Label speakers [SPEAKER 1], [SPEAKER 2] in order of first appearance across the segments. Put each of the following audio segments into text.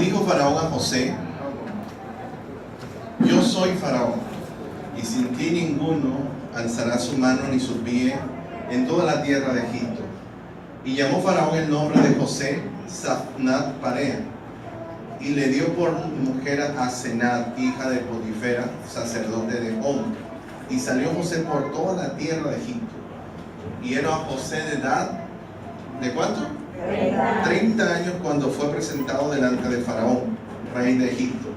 [SPEAKER 1] dijo Faraón a José: yo soy Faraón, y sin ti ninguno alzará su mano ni su pie en toda la tierra de Egipto. Y llamó Faraón el nombre de José Zaphnath Parea, y le dio por mujer a Asenat, hija de Potifera, sacerdote de On. Y salió José por toda la tierra de Egipto. Y era José de edad, ¿de cuánto? 30 años cuando fue presentado delante de Faraón, rey de Egipto.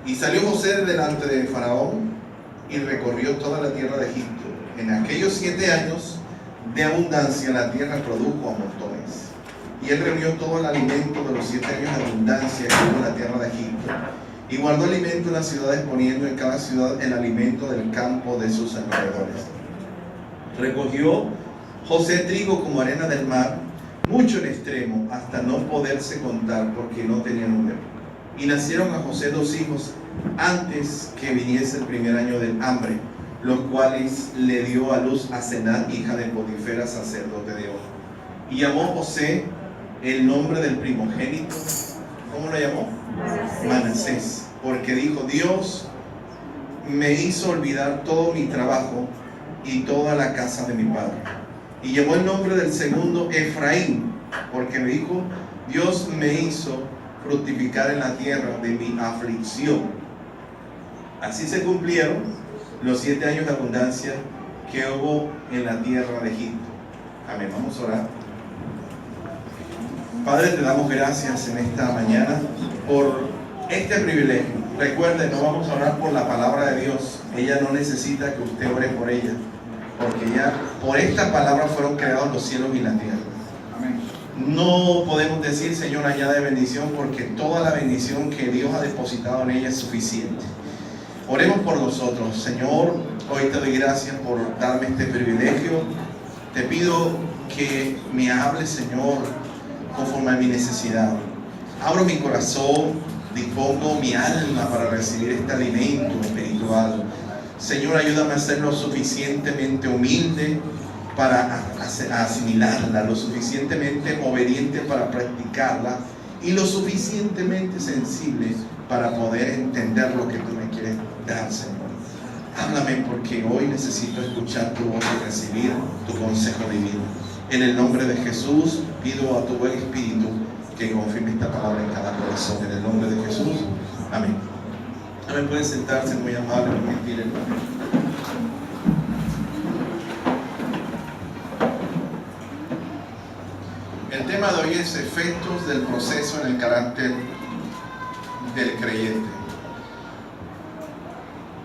[SPEAKER 1] Y salió José delante de Faraón y recorrió toda la tierra de Egipto. En aquellos 7 años de abundancia la tierra produjo a montones. Y él reunió todo el alimento de los 7 años de abundancia que hubo en la tierra de Egipto. Y guardó alimento en las ciudades, poniendo en cada ciudad el alimento del campo de sus alrededores. Recogió José trigo como arena del mar, mucho en extremo, hasta no poderse contar, porque no tenía número. Y nacieron a José 2 hijos antes que viniese el primer año del hambre, los cuales le dio a luz a Asenat, hija de Potifera, sacerdote de On. Y llamó José el nombre del primogénito, ¿cómo lo llamó? Manasés, porque dijo: Dios me hizo olvidar todo mi trabajo y toda la casa de mi padre. Y llamó el nombre del segundo Efraín, porque me dijo: Dios me hizo fructificar en la tierra de mi aflicción. Así se cumplieron los 7 años de abundancia que hubo en la tierra de Egipto. Amén. Vamos a orar. Padre, te damos gracias en esta mañana por este privilegio. Recuerde, no vamos a orar por la palabra de Dios. Ella no necesita que usted ore por ella, porque ya por esta palabra fueron creados los cielos y la tierra. Amén. No podemos decir, Señor, añade bendición, porque toda la bendición que Dios ha depositado en ella es suficiente. Oremos por nosotros. Señor, hoy te doy gracias por darme este privilegio. Te pido que me hables, Señor, conforme a mi necesidad. Abro mi corazón, dispongo mi alma para recibir este alimento espiritual. Señor, ayúdame a ser lo suficientemente humilde para asimilarla, lo suficientemente obediente para practicarla y lo suficientemente sensible para poder entender lo que tú me quieres dar, Señor. Háblame, porque hoy necesito escuchar tu voz y recibir tu consejo divino. En el nombre de Jesús pido a tu buen Espíritu que confirme esta palabra en cada corazón. En el nombre de Jesús. Amén. Amén. Pueden sentarse, muy amable, muy gentil. El tema de hoy es efectos del proceso en el carácter del creyente.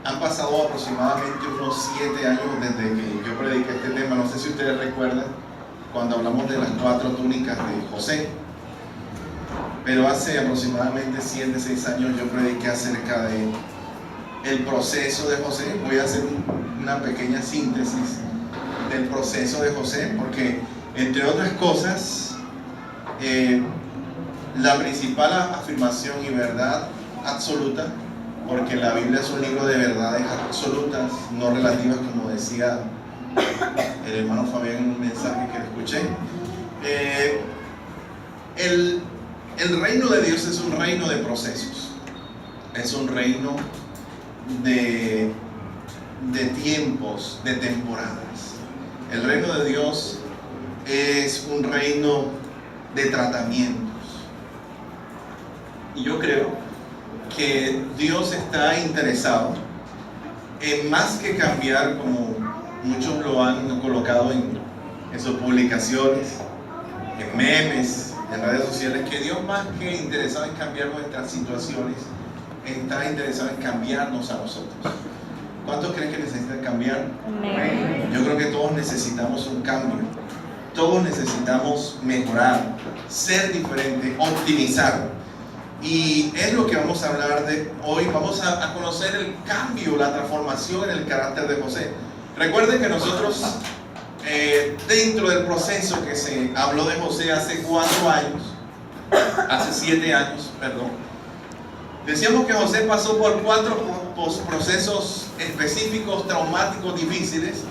[SPEAKER 1] Han pasado aproximadamente unos 7 años desde que yo prediqué este tema. No sé si ustedes recuerdan cuando hablamos de las 4 túnicas de José, pero hace aproximadamente 7, 6 años yo prediqué acerca de el proceso de José. Voy a hacer una pequeña síntesis del proceso de José, porque entre otras cosas, la principal afirmación y verdad absoluta, porque la Biblia es un libro de verdades absolutas, no relativas, como decía el hermano Fabián en un mensaje que le escuché. El reino de Dios es un reino de procesos, es un reino de tiempos, de temporadas. El reino de Dios es un reino de tratamientos. Y yo creo que Dios está interesado en, más que cambiar, como muchos lo han colocado en sus publicaciones, en memes, en redes sociales, que Dios, más que interesado en cambiar nuestras situaciones, está interesado en cambiarnos a nosotros. ¿Cuántos creen que necesitan cambiar? Amén. Yo creo que todos necesitamos un cambio. Todos necesitamos mejorar, ser diferentes, optimizar. Y es lo que vamos a hablar de hoy. Vamos a conocer el cambio, la transformación en el carácter de José. Recuerden que nosotros, dentro del proceso que se habló de José hace 7 años, decíamos que José pasó por 4 procesos específicos, traumáticos, difíciles.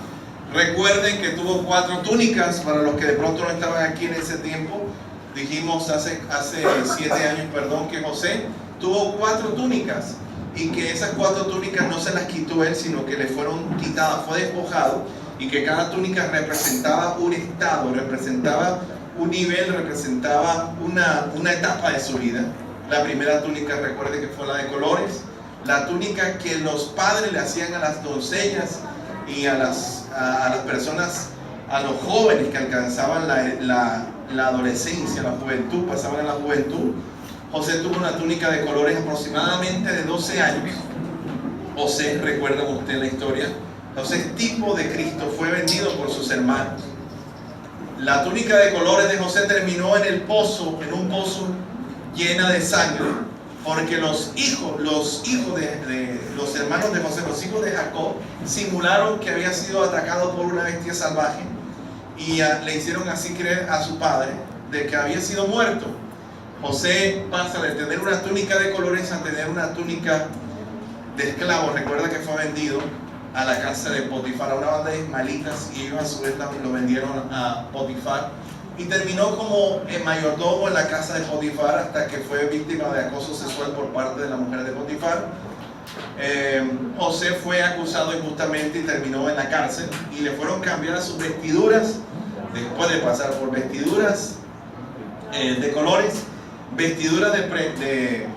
[SPEAKER 1] Recuerden que tuvo 4 túnicas. Para los que de pronto no estaban aquí en ese tiempo, Dijimos hace 7 años, que José tuvo 4 túnicas y que esas 4 túnicas no se las quitó él, sino que le fueron quitadas, fue despojado, y que cada túnica representaba un estado, representaba un nivel, representaba una etapa de su vida. La primera túnica, recuerde que fue la de colores, la túnica que los padres le hacían a las doncellas y a las personas, a los jóvenes que alcanzaban la adolescencia, la juventud, pasaban a la juventud. José tuvo una túnica de colores aproximadamente de 12 años. José, recuerdan ustedes la historia, José, tipo de Cristo, fue vendido por sus hermanos. La túnica de colores de José terminó en un pozo llena de sangre, porque los hijos de los hermanos de José, los hijos de Jacob, simularon que había sido atacado por una bestia salvaje y le hicieron así creer a su padre de que había sido muerto. José pasa de tener una túnica de colores a tener una túnica de esclavo. Recuerda que fue vendido a la casa de Potifar, a una banda de ismaelitas, y ellos a su vez lo vendieron a Potifar, y terminó como mayordomo en la casa de Potifar hasta que fue víctima de acoso sexual por parte de la mujer de Potifar. José fue acusado injustamente y terminó en la cárcel, y le fueron cambiadas sus vestiduras. Después de pasar por vestiduras de colores, vestiduras de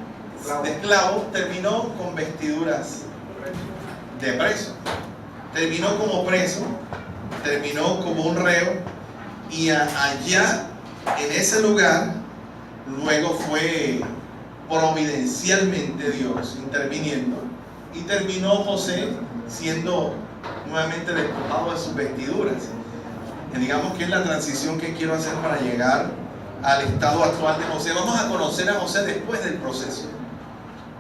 [SPEAKER 1] esclavo, terminó con vestiduras de preso. Terminó como preso, terminó como un reo, y allá en ese lugar luego fue providencialmente Dios interviniendo, y terminó José siendo nuevamente despojado de sus vestiduras. Digamos que es la transición que quiero hacer para llegar al estado actual de José. Vamos a conocer a José después del proceso.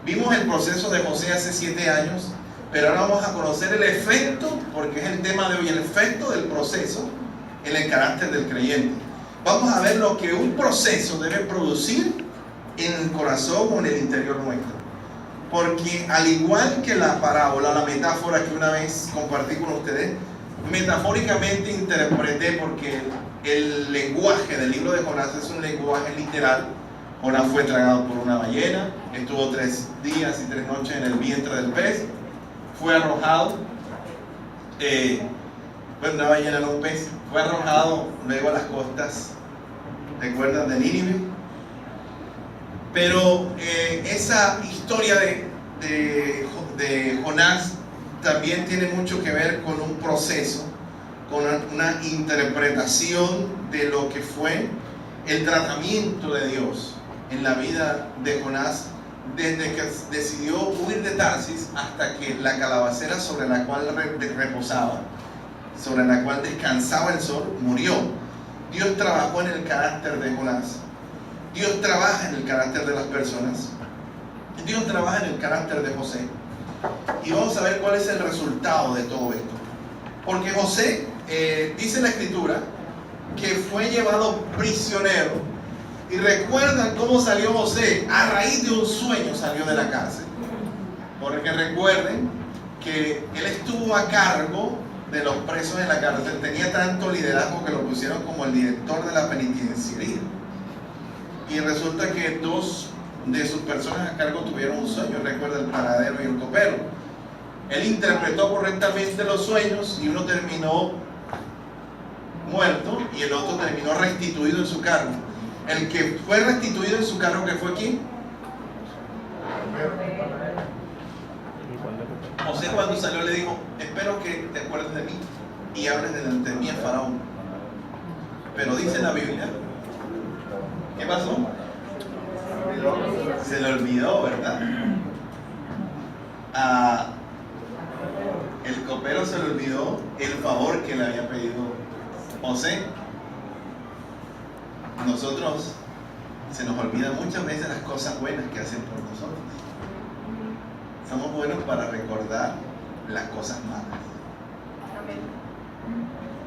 [SPEAKER 1] Vimos el proceso de José hace 7 años, pero ahora vamos a conocer el efecto, porque es el tema de hoy, el efecto del proceso en el carácter del creyente. Vamos a ver lo que un proceso debe producir en el corazón o en el interior nuestro. Porque al igual que la parábola, la metáfora que una vez compartí con ustedes, metafóricamente interpreté, porque el lenguaje del libro de Jonás es un lenguaje literal. Jonás fue tragado por una ballena, estuvo 3 días y 3 noches en el vientre del pez, fue arrojado, una ballena no un pez, fue arrojado luego a las costas, ¿recuerdan?, de Nínive. Pero esa historia de Jonás también tiene mucho que ver con un proceso, con una interpretación de lo que fue el tratamiento de Dios en la vida de Jonás, desde que decidió huir de Tarsis hasta que la calabacera sobre la cual reposaba, sobre la cual descansaba el sol, murió. Dios trabajó en el carácter de Jonás. Dios trabaja en el carácter de las personas. Dios trabaja en el carácter de José. Y vamos a ver cuál es el resultado de todo esto. Porque José, dice la Escritura, que fue llevado prisionero. Y recuerdan cómo salió José. A raíz de un sueño salió de la cárcel. Porque recuerden que él estuvo a cargo de los presos en la cárcel. Tenía tanto liderazgo que lo pusieron como el director de la penitenciaría. Y resulta que 2 de sus personas a cargo tuvieron un sueño. Recuerda, el panadero y el copero. Él interpretó correctamente los sueños, y uno terminó muerto y el otro terminó restituido en su cargo. El que fue restituido en su cargo, ¿que fue quién? José, cuando salió, le dijo: espero que te acuerdes de mí y hables delante de mí a Faraón. Pero dice la Biblia, ¿qué pasó? Se le olvidó, ¿verdad? El copero se le olvidó el favor que le había pedido José. Nosotros se nos olvidan muchas veces las cosas buenas que hacen por nosotros. Somos buenos para recordar las cosas malas.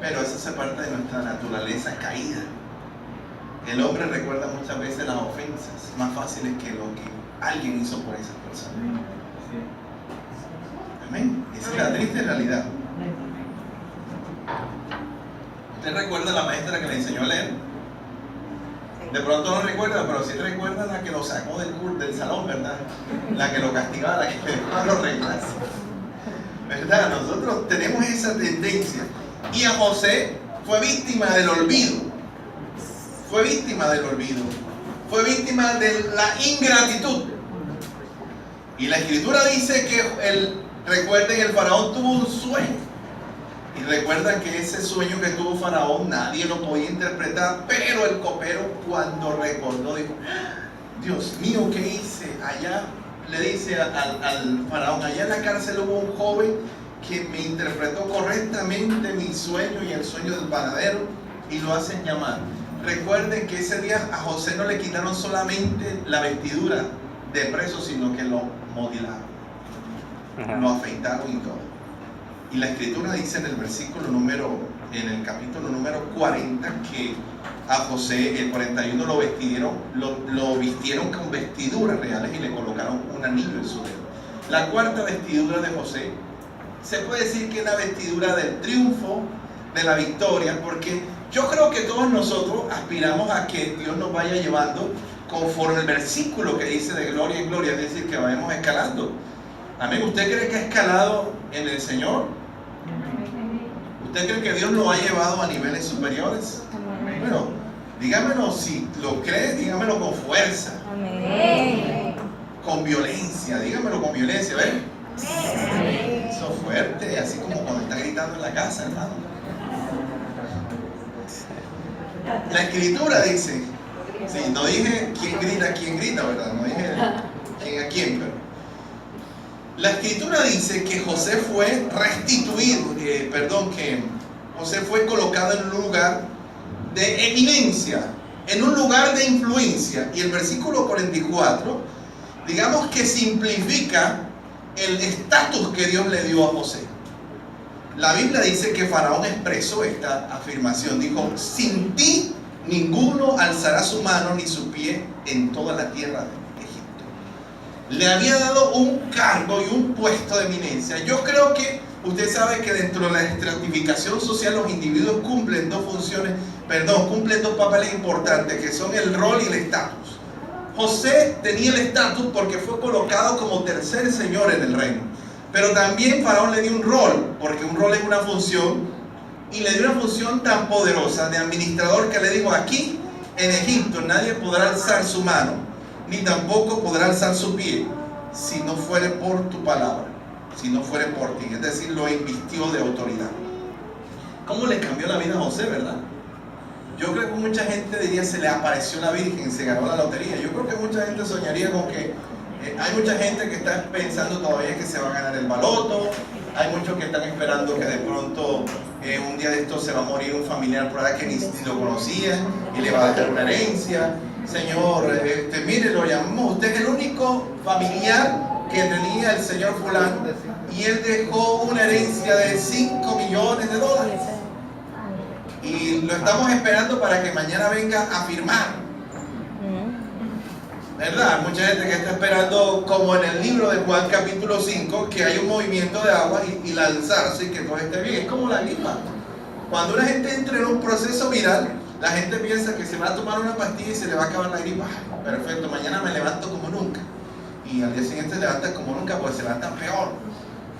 [SPEAKER 1] Pero eso hace parte de nuestra naturaleza caída. El hombre recuerda muchas veces las ofensas más fáciles que lo que alguien hizo por esas personas. Amén. Esa es la triste realidad. ¿Usted recuerda a la maestra que le enseñó a leer? De pronto no recuerdan, pero sí recuerdan la que lo sacó del salón, ¿verdad? La que lo castigaba, la que le dejaba los reglas. ¿Verdad? Nosotros tenemos esa tendencia. Y a José fue víctima del olvido. Fue víctima del olvido. Fue víctima de la ingratitud. Y la escritura dice que recuerden, el faraón tuvo un sueño. Y recuerdan que ese sueño que tuvo Faraón nadie lo podía interpretar, pero el copero cuando recordó dijo: Dios mío, ¿qué hice? Allá le dice al Faraón, allá en la cárcel hubo un joven que me interpretó correctamente mi sueño y el sueño del panadero, y lo hacen llamar. Recuerden que ese día a José no le quitaron solamente la vestidura de preso, sino que lo modelaron, lo afeitaron y todo. Y la escritura dice en el capítulo número 40, que a José, el 41, lo vistieron con vestiduras reales y le colocaron un anillo en su dedo. La cuarta vestidura de José se puede decir que es la vestidura del triunfo, de la victoria, porque yo creo que todos nosotros aspiramos a que Dios nos vaya llevando conforme el versículo que dice de gloria en gloria, es decir, que vayamos escalando. Amén. ¿Usted cree que ha escalado en el Señor? ¿Usted cree que Dios lo ha llevado a niveles superiores? Bueno, dígamelo si lo cree, dígamelo con fuerza. Amén. Con violencia, dígamelo con violencia, ¿ven? Eso fuerte, así como cuando está gritando en la casa, hermano. La escritura dice, sí, no dije quién grita, ¿verdad? No dije quién a quién, pero la escritura dice que José fue restituido, que José fue colocado en un lugar de eminencia, en un lugar de influencia. Y el versículo 44, digamos que simplifica el estatus que Dios le dio a José. La Biblia dice que Faraón expresó esta afirmación, dijo: sin ti ninguno alzará su mano ni su pie en toda la tierra de le había dado un cargo y un puesto de eminencia. Yo creo que usted sabe que dentro de la estratificación social los individuos cumplen dos papeles importantes, que son el rol y el estatus. José tenía el estatus porque fue colocado como tercer señor en el reino, pero también Faraón le dio un rol, porque un rol es una función, y le dio una función tan poderosa de administrador que le dijo: aquí en Egipto nadie podrá alzar su mano ni tampoco podrá alzar su pie, si no fuere por tu palabra, si no fuere por ti. Es decir, lo invistió de autoridad. ¿Cómo le cambió la vida a José, verdad? Yo creo que mucha gente diría: se le apareció la Virgen, se ganó la lotería. Yo creo que mucha gente soñaría con que hay mucha gente que está pensando todavía que se va a ganar el baloto. Hay muchos que están esperando que de pronto un día de estos se va a morir un familiar por ahí que ni lo conocía y le va a dejar una herencia. Señor, mire, lo llamamos, usted es el único familiar que tenía el señor fulano, y él dejó una herencia de $5 millones. Y lo estamos esperando para que mañana venga a firmar. ¿Verdad? Mucha gente que está esperando, como en el libro de Juan capítulo 5, que hay un movimiento de agua y lanzarse y que todo esté bien. Es como la gripa. Cuando una gente entra en un proceso viral, la gente piensa que se va a tomar una pastilla y se le va a acabar la gripa. Ay, perfecto, mañana me levanto como nunca. Y al día siguiente se levanta como nunca, pues se levanta peor.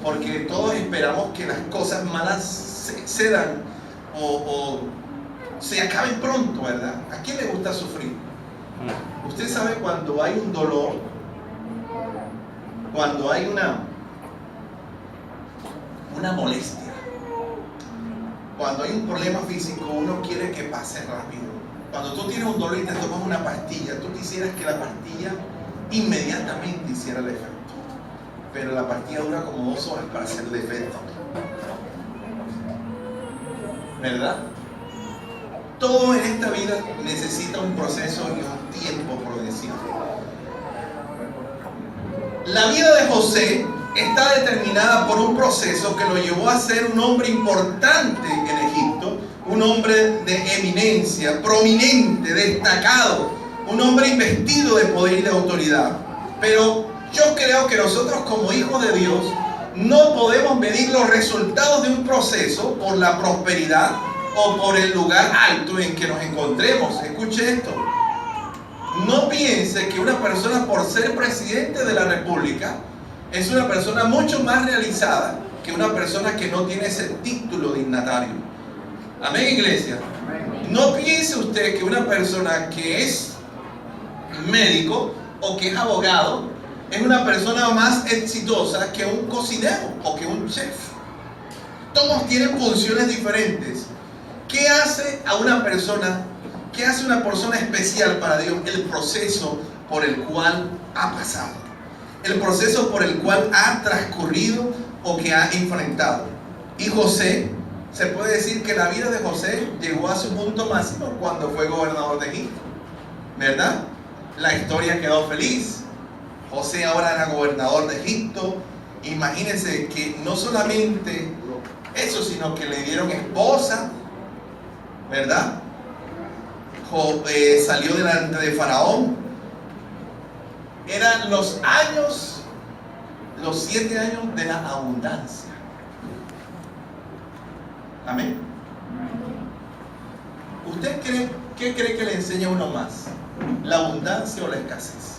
[SPEAKER 1] Porque todos esperamos que las cosas malas se dan o se acaben pronto, ¿verdad? ¿A quién le gusta sufrir? Usted sabe cuando hay un dolor, cuando hay una molestia, cuando hay un problema físico, uno quiere que pase rápido. Cuando tú tienes un dolor y te tomas una pastilla, tú quisieras que la pastilla inmediatamente hiciera el efecto. Pero la pastilla dura como 2 horas para hacer el efecto. ¿Verdad? Todo en esta vida necesita un proceso y un tiempo prudencial. La vida de José está determinada por un proceso que lo llevó a ser un hombre importante en Egipto, un hombre de eminencia, prominente, destacado, un hombre investido de poder y de autoridad. Pero yo creo que nosotros como hijos de Dios no podemos medir los resultados de un proceso por la prosperidad o por el lugar alto en que nos encontremos. Escuche esto: No piense que una persona por ser presidente de la República es una persona mucho más realizada que una persona que no tiene ese título dignatario. Amén, iglesia. No piense usted que una persona que es médico o que es abogado es una persona más exitosa que un cocinero o que un chef. Todos tienen funciones diferentes. ¿Qué hace a una persona? ¿Qué hace una persona especial para Dios? El proceso por el cual ha pasado, el proceso por el cual ha transcurrido o que ha enfrentado. Y José, se puede decir que la vida de José llegó a su punto máximo cuando fue gobernador de Egipto, ¿verdad? La historia quedó feliz. José ahora era gobernador de Egipto. Imagínense que no solamente eso, sino que le dieron esposa, ¿verdad? Salió delante de Faraón. Eran los 7 años de la abundancia. Amén. ¿Usted qué cree que le enseña a uno más? ¿La abundancia o la escasez?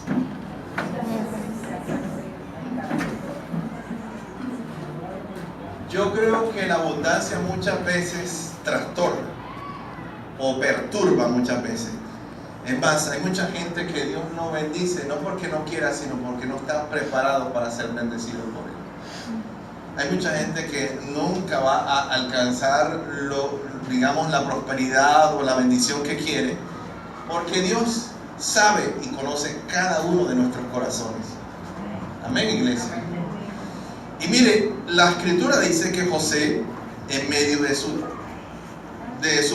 [SPEAKER 1] Yo creo que la abundancia muchas veces trastorna o perturba muchas veces. Es más, hay mucha gente que Dios no bendice, no porque no quiera, sino porque no está preparado para ser bendecido por Él. Hay mucha gente que nunca va a alcanzar digamos, la prosperidad o la bendición que quiere, porque Dios sabe y conoce cada uno de nuestros corazones. Amén, iglesia. Y mire, la escritura dice que José, en medio de su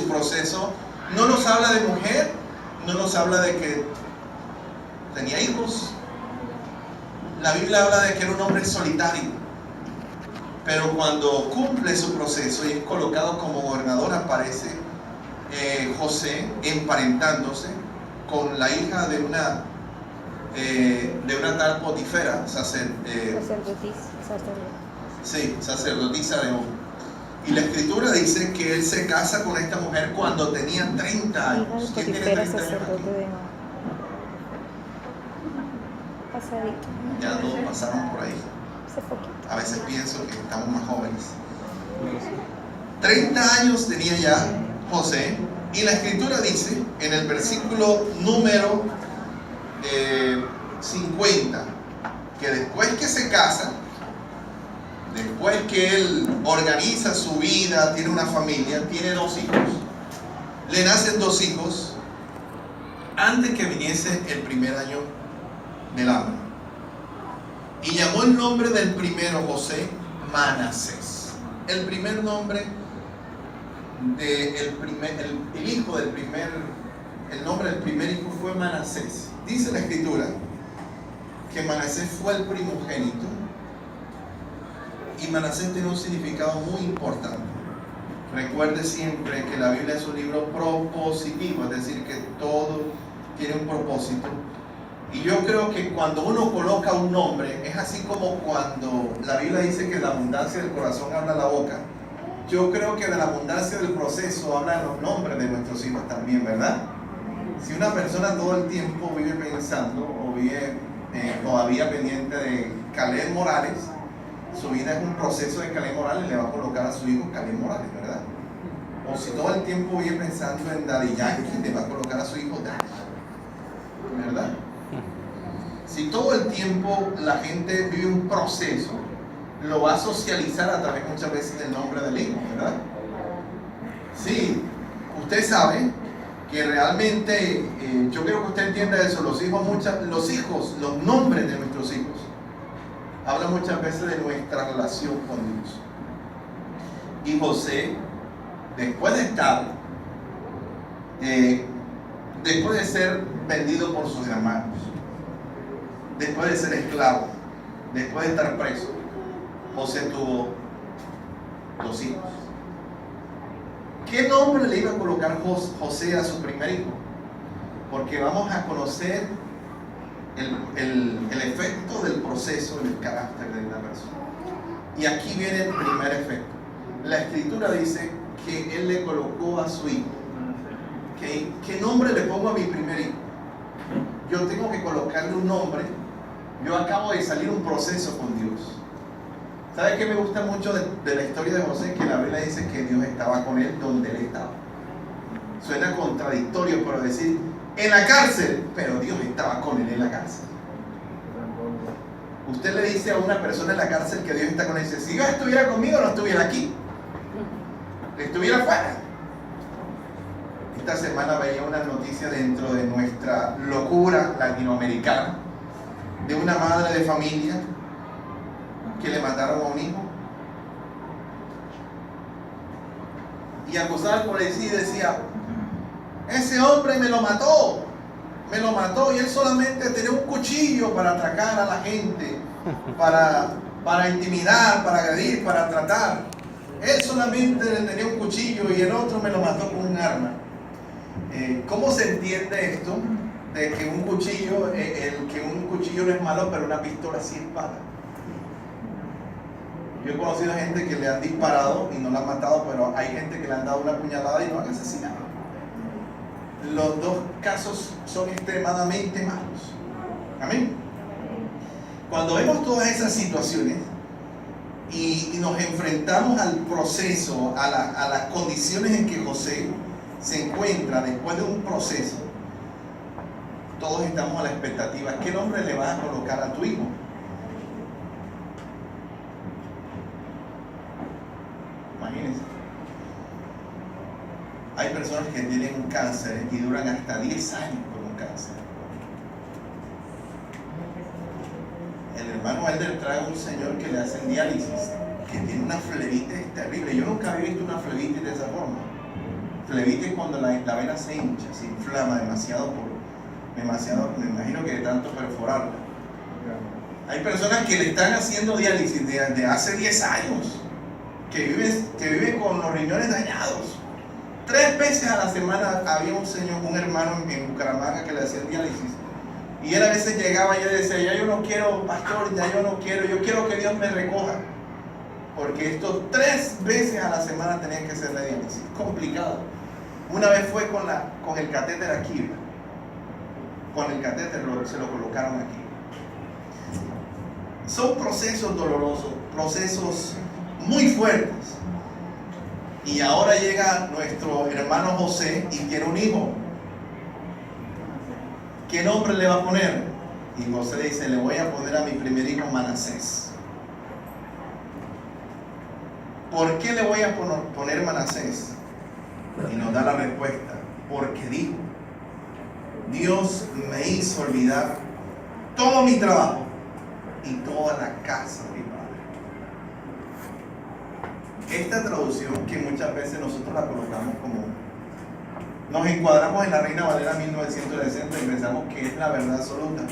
[SPEAKER 1] proceso, no nos habla de mujer, no nos habla de que tenía hijos. La Biblia habla de que era un hombre solitario. Pero cuando cumple su proceso y es colocado como gobernador, aparece José emparentándose con la hija de una tal Potifera, sacerdotisa de On. Y la escritura dice que él se casa con esta mujer cuando tenía 30 años. ¿Quién tiene 30 años aquí? Ya todos pasaron por ahí. A veces pienso que estamos más jóvenes. 30 años tenía ya José. Y la escritura dice en el versículo número 50 que después que se casa, después que él organiza su vida, tiene una familia, tiene 2 hijos, le nacen 2 hijos antes que viniese el primer año del hambre. Y llamó el nombre del primero José Manasés. El primer nombre el hijo del el nombre del primer hijo fue Manasés. Dice la escritura que Manasés fue el primogénito, y Manasés tiene un significado muy importante. Recuerde siempre que la Biblia es un libro propositivo, es decir, que todo tiene un propósito. Y yo creo que cuando uno coloca un nombre, es así como cuando la Biblia dice que de la abundancia del corazón habla la boca. Yo creo que de la abundancia del proceso hablan los nombres de nuestros hijos también, ¿verdad? Si una persona todo el tiempo vive pensando o vive todavía pendiente de Caleb Morales, su vida es un proceso de Caleb Morales, le va a colocar a su hijo Caleb Morales, ¿verdad? O si todo el tiempo vive pensando en Daddy Yankee, le va a colocar a su hijo Daddy, ¿verdad? Si todo el tiempo la gente vive un proceso, lo va a socializar a través muchas veces del nombre del hijo, ¿verdad? Sí, usted sabe que realmente, yo quiero que usted entienda eso, los nombres de nuestros hijos, hablan muchas veces de nuestra relación con Dios. Y José, después de ser vendido por sus hermanos, después de ser esclavo, después de estar preso, José tuvo 2 hijos. ¿Qué nombre le iba a colocar José a su primer hijo? Porque vamos a conocer el efecto del proceso en el carácter de una persona. Y aquí viene el primer efecto. La escritura dice que él le colocó a su hijo. ¿Qué nombre le pongo a mi primer hijo? colocarle un nombre, yo acabo de salir un proceso con Dios. ¿Sabe qué me gusta mucho de la historia de José? Que la Biblia dice que Dios estaba con él donde él estaba. Suena contradictorio, pero decir, en la cárcel, pero Dios estaba con él en la cárcel. Usted le dice a una persona en la cárcel que Dios está con él, dice, si Dios estuviera conmigo, no estuviera aquí, estuviera afuera. Esta semana veía una noticia dentro de nuestra locura latinoamericana de una madre de familia que le mataron a un hijo y acusada por el sí decía, ese hombre me lo mató y él solamente tenía un cuchillo para atracar a la gente, para intimidar, para agredir, para tratar. Él solamente tenía un cuchillo y el otro me lo mató con un arma. ¿Cómo se entiende esto? De que un cuchillo, que un cuchillo no es malo, pero una pistola sí es mala. Yo he conocido gente que le han disparado y no la han matado, pero hay gente que le han dado una puñalada y no han asesinado. Los dos casos son extremadamente malos. Amén. Cuando vemos todas esas situaciones y nos enfrentamos al proceso, a las condiciones en que José se encuentra después de un proceso, todos estamos a la expectativa. ¿Qué nombre le vas a colocar a tu hijo? Imagínense. Hay personas que tienen un cáncer y duran hasta 10 años con un cáncer. El hermano Elder trae un señor que le hacen diálisis, que tiene una flebitis terrible. Yo nunca había visto una flebitis de esa forma. Flebitis cuando la vena se hincha, se inflama demasiado, me imagino que de tanto perforarla. Hay personas que le están haciendo diálisis de hace 10 años, que viven con los riñones dañados. 3 veces a la semana había un hermano en Bucaramanga que le hacía diálisis. Y él a veces llegaba y él decía, ya yo no quiero, pastor, ya yo no quiero, yo quiero que Dios me recoja. Porque estos 3 veces a la semana tenían que hacer la diálisis. Complicado. Una vez fue con el catéter aquí. Con el catéter se lo colocaron aquí. Son procesos dolorosos, procesos muy fuertes. Y ahora llega nuestro hermano José y tiene un hijo. ¿Qué nombre le va a poner? Y José dice, le voy a poner a mi primer hijo Manasés. ¿Por qué le voy a poner Manasés? Y nos da la respuesta, porque dijo, Dios me hizo olvidar todo mi trabajo y toda la casa de mi padre. Esta traducción que muchas veces nosotros la colocamos como, nos encuadramos en la Reina Valera 1960 y pensamos que es la verdad absoluta,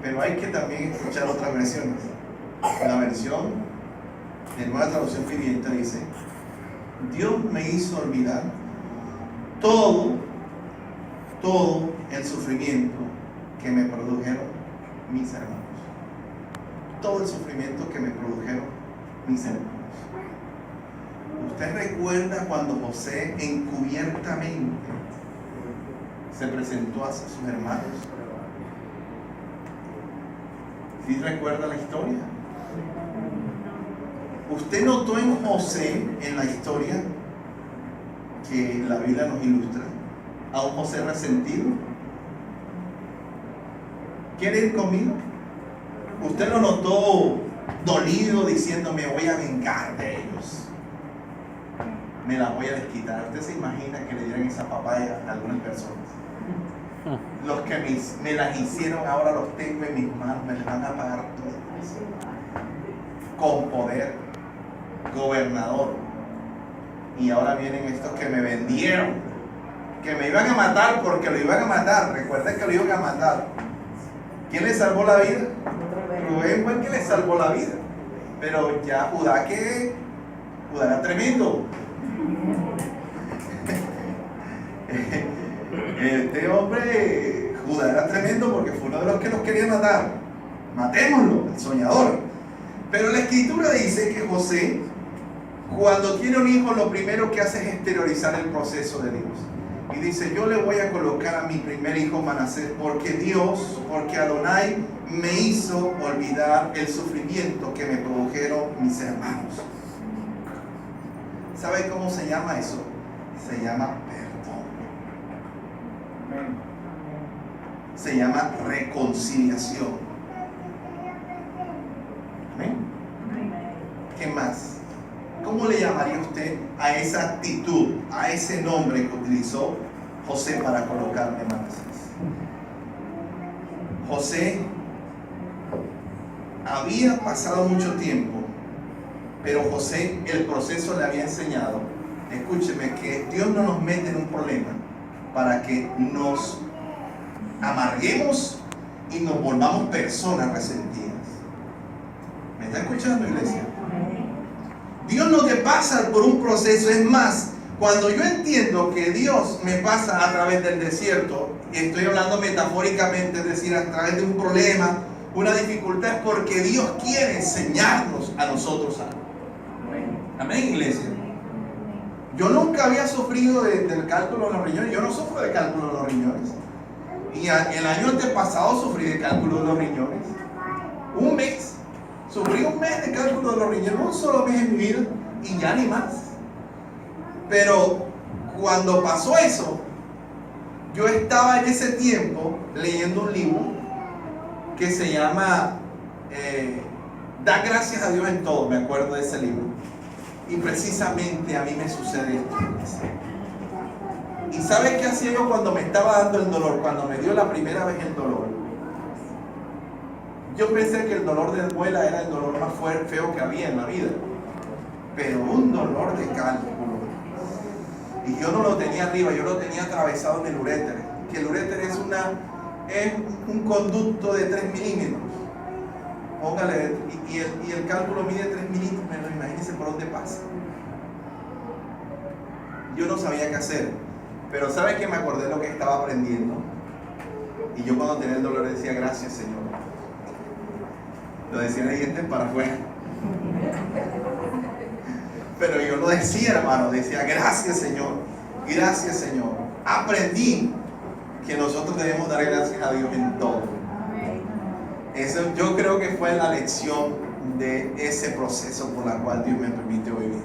[SPEAKER 1] pero hay que también escuchar otras versiones. La versión de Nueva Traducción Viviente dice, Dios me hizo olvidar todo el sufrimiento que me produjeron mis hermanos. Todo el sufrimiento que me produjeron mis hermanos. ¿Usted recuerda cuando José encubiertamente se presentó hacia sus hermanos? ¿Sí recuerda la historia? ¿Usted notó en José, en la historia que la Biblia nos ilustra, a un José resentido? ¿Quiere ir conmigo? ¿Usted lo notó dolido diciendo, me voy a vengar de ellos? Me las voy a desquitar. ¿Usted se imagina que le dieran esa papaya a algunas personas? Los que me las hicieron ahora los tengo en mis manos, me las van a pagar todas. Con poder, gobernador. Y ahora vienen estos que me vendieron, que me iban a matar porque lo iban a matar. Recuerden que lo iban a matar. ¿Quién le salvó la vida? Rubén fue el que le salvó la vida. Pero ya Judá era tremendo. Este hombre, Judá era tremendo porque fue uno de los que nos quería matar. Matémoslo, el soñador. Pero la escritura dice que José, cuando tiene un hijo, lo primero que hace es exteriorizar el proceso de Dios.
[SPEAKER 2] Y dice, yo le voy a colocar a mi primer hijo Manasés porque Adonai me hizo olvidar el sufrimiento que me produjeron mis hermanos. ¿Sabe cómo se llama eso? Se llama perdón. Se llama reconciliación. ¿Amén? ¿Qué más? ¿Cómo le llamaría usted a esa actitud, a ese nombre que utilizó José para colocarle Manasés? José había pasado mucho tiempo, pero José, el proceso le había enseñado, escúcheme, que Dios no nos mete en un problema para que nos amarguemos y nos volvamos personas resentidas. ¿Me está escuchando, iglesia? Dios no te pasa por un proceso. Es más, cuando yo entiendo que Dios me pasa a través del desierto, y estoy hablando metafóricamente, es decir, a través de un problema, una dificultad, es porque Dios quiere enseñarnos a nosotros algo. Amén, iglesia. Yo nunca había sufrido del cálculo de los riñones. Yo no sufro de cálculo de los riñones. Y el año antepasado sufrí de cálculo de los riñones. Un mes. Sufrí un mes de cálculo de los riñones, un solo mes en mi vida, y ya ni más. Pero cuando pasó eso, yo estaba en ese tiempo leyendo un libro que se llama Da gracias a Dios en todo. Me acuerdo de ese libro. Y precisamente a mí me sucede esto. ¿Y sabes qué hacía yo cuando me estaba dando el dolor? Cuando me dio la primera vez el dolor. Yo pensé que el dolor de muela era el dolor más feo que había en la vida. Pero un dolor de cálculo. Y yo no lo tenía arriba, yo lo tenía atravesado en el uréter. Que el uréter es un conducto de 3 milímetros. Póngale, y el cálculo mide 3 milímetros, imagínense por dónde pasa. Yo no sabía qué hacer. Pero ¿sabe qué? Me acordé de lo que estaba aprendiendo. Y yo cuando tenía el dolor decía, gracias, Señor. Lo decía de dientes para afuera. Pero yo lo decía, hermano, decía, gracias, Señor. Gracias, Señor. Aprendí que nosotros debemos dar gracias a Dios en todo. Eso yo creo que fue la lección de ese proceso por la cual Dios me permitió vivir.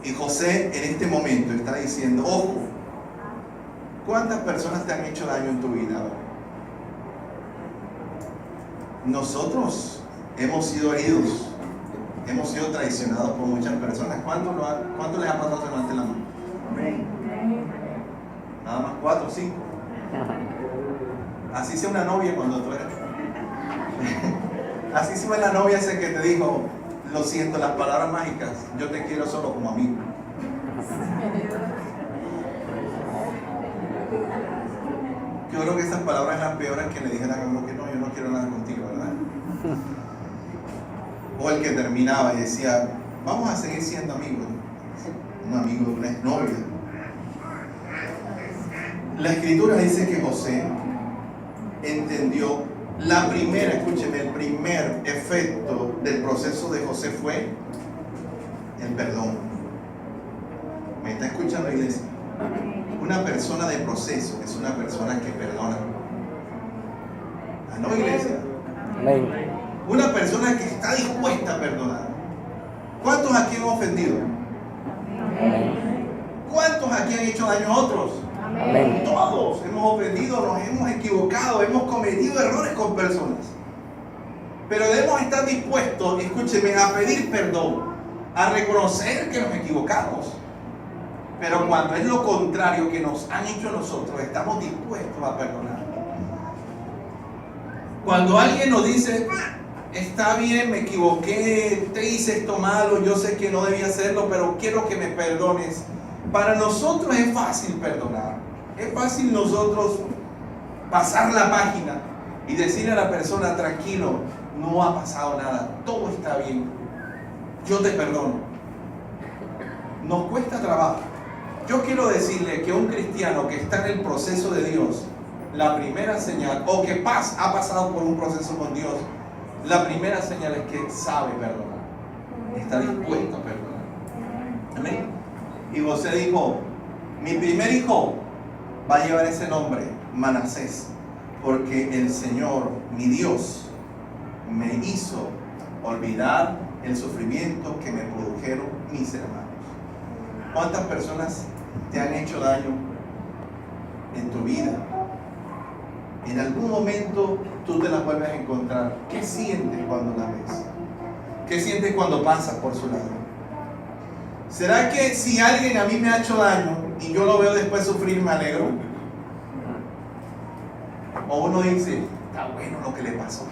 [SPEAKER 2] Y José en este momento está diciendo, ojo, ¿cuántas personas te han hecho daño en tu vida? Nosotros hemos sido heridos, hemos sido traicionados por muchas personas. ¿Cuánto les ha pasado? Se levanten la mano. Nada más 4 o 5. Así sea una novia cuando tú eres. Así fue la novia ese que te dijo, lo siento, las palabras mágicas, yo te quiero solo como amigo. Yo creo que esas palabras eran peores que le dijeran a uno que no, yo no quiero nada contigo, ¿verdad? O el que terminaba y decía, vamos a seguir siendo amigos. Un amigo de una exnovia. La escritura dice que José entendió escúcheme, el primer efecto del proceso de José fue el perdón. ¿Me está escuchando, iglesia? Una persona de proceso es una persona que perdona. ¿Ah, no, iglesia?
[SPEAKER 3] Amén.
[SPEAKER 2] Una persona que está dispuesta a perdonar. ¿Cuántos aquí han ofendido? ¿Cuántos aquí han hecho daño a otros?
[SPEAKER 3] Amén.
[SPEAKER 2] Todos hemos ofendido, nos hemos equivocado, hemos cometido errores con personas. Pero debemos estar dispuestos, escúcheme, a pedir perdón, a reconocer que nos equivocamos. Pero cuando es lo contrario que nos han hecho a nosotros, estamos dispuestos a perdonar. Cuando alguien nos dice, está bien, me equivoqué, te hice esto malo, yo sé que no debía hacerlo, pero quiero que me perdones. Para nosotros es fácil perdonar. Es fácil nosotros pasar la página y decirle a la persona, tranquilo, no ha pasado nada, todo está bien, yo te perdono. Nos cuesta trabajo. Yo quiero decirle que un cristiano que está en el proceso de Dios, la primera señal, o que ha pasado por un proceso con Dios, la primera señal es que sabe perdonar, está dispuesto a perdonar. Amén. Y José dijo, mi primer hijo, va a llevar ese nombre, Manasés, porque el Señor, mi Dios, me hizo olvidar el sufrimiento que me produjeron mis hermanos. ¿Cuántas personas te han hecho daño en tu vida? En algún momento tú te las vuelves a encontrar. ¿Qué sientes cuando las ves? ¿Qué sientes cuando pasas por su lado? ¿Será que si alguien a mí me ha hecho daño y yo lo veo después sufrir, me alegro? O uno dice, está bueno lo que le pasó.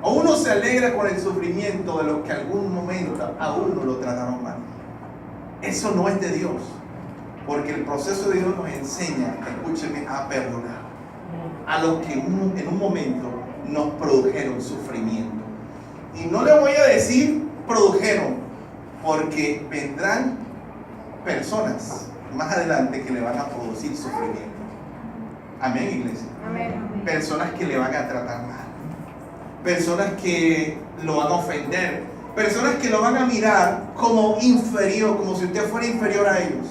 [SPEAKER 2] O uno se alegra con el sufrimiento de los que algún momento a uno lo trataron mal. Eso no es de Dios. Porque el proceso de Dios nos enseña, escúcheme, a perdonar a los que en un momento nos produjeron sufrimiento. Y no le voy a decir produjeron, porque vendrán personas más adelante que le van a producir sufrimiento. Amén, iglesia.
[SPEAKER 3] Amén.
[SPEAKER 2] Personas que le van a tratar mal. Personas que lo van a ofender. Personas que lo van a mirar como inferior, como si usted fuera inferior a ellos.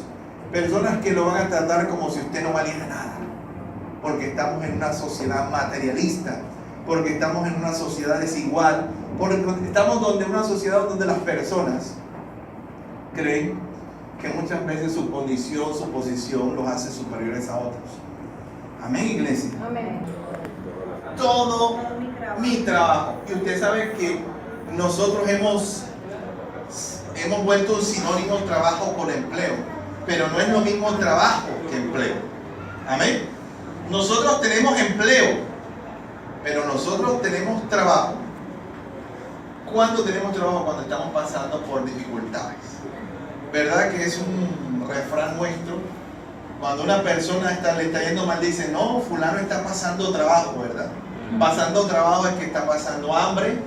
[SPEAKER 2] Personas que lo van a tratar como si usted no valiera nada. Porque estamos en una sociedad materialista. Porque estamos en una sociedad desigual. Porque estamos en una sociedad donde las personas creen que muchas veces su condición, su posición los hace superiores a otros. Amén, iglesia.
[SPEAKER 3] Amén.
[SPEAKER 2] Todo mi trabajo. Y usted sabe que nosotros hemos vuelto un sinónimo trabajo con empleo. Pero no es lo mismo trabajo que empleo. Amén. Nosotros tenemos empleo, pero nosotros tenemos trabajo. ¿Cuándo tenemos trabajo? Cuando estamos pasando por dificultades. ¿Verdad que es un refrán nuestro? Cuando una persona le está yendo mal, dice, no, fulano está pasando trabajo, ¿verdad? Pasando trabajo es que está pasando hambre,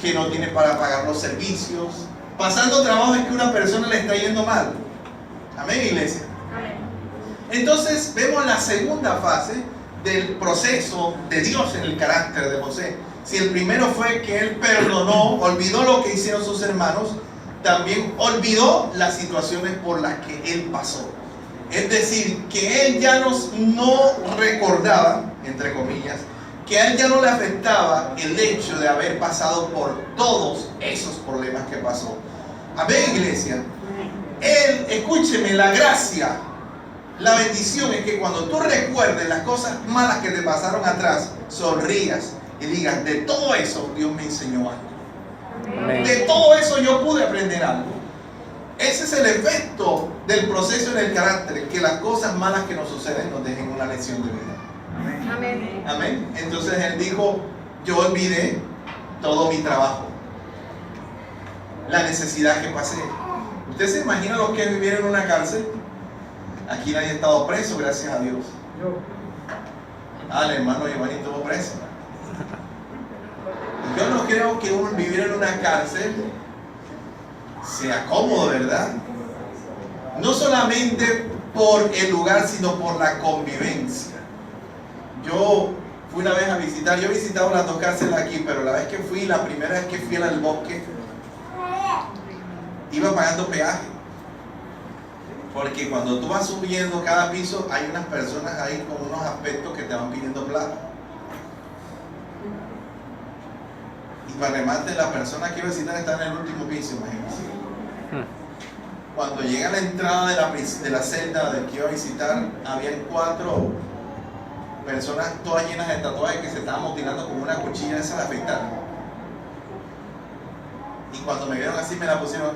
[SPEAKER 2] que no tiene para pagar los servicios. Pasando trabajo es que una persona le está yendo mal. Amén, iglesia.
[SPEAKER 3] Amén.
[SPEAKER 2] Entonces vemos la segunda fase del proceso de Dios en el carácter de José. Si el primero fue que él perdonó, olvidó lo que hicieron sus hermanos, también olvidó las situaciones por las que él pasó. Es decir, que él ya no recordaba, entre comillas, que a él ya no le afectaba el hecho de haber pasado por todos esos problemas que pasó. Amén, iglesia. Él, escúcheme, la gracia, la bendición es que cuando tú recuerdes las cosas malas que te pasaron atrás, sonrías y digas, de todo eso Dios me enseñó algo.
[SPEAKER 3] Amén.
[SPEAKER 2] De todo eso yo pude aprender algo. Ese es el efecto del proceso en el carácter, que las cosas malas que nos suceden nos dejen una lección de vida.
[SPEAKER 3] Amén.
[SPEAKER 2] Amén. Entonces él dijo, yo olvidé todo mi trabajo, la necesidad que pasé. ¿Usted se imagina los que vivieron en una cárcel? Aquí nadie ha estado preso, gracias a Dios. El hermano Giovanni estuvo preso. Yo no creo que uno vivir en una cárcel sea cómodo, ¿verdad? No solamente por el lugar, sino por la convivencia. Yo fui una vez a visitar, yo he visitado las dos cárceles aquí, pero la primera vez que fui al bosque, iba pagando peaje. Porque cuando tú vas subiendo cada piso, hay unas personas ahí con unos aspectos que te van pidiendo plata. Y para remate, la persona que iba a visitar está en el último piso, imagínense. Cuando llega a la entrada de la celda del que iba a visitar, habían 4 personas todas llenas de tatuajes que se estaban mutilando con una cuchilla esa de afeitar. Y cuando me vieron así, me la pusieron.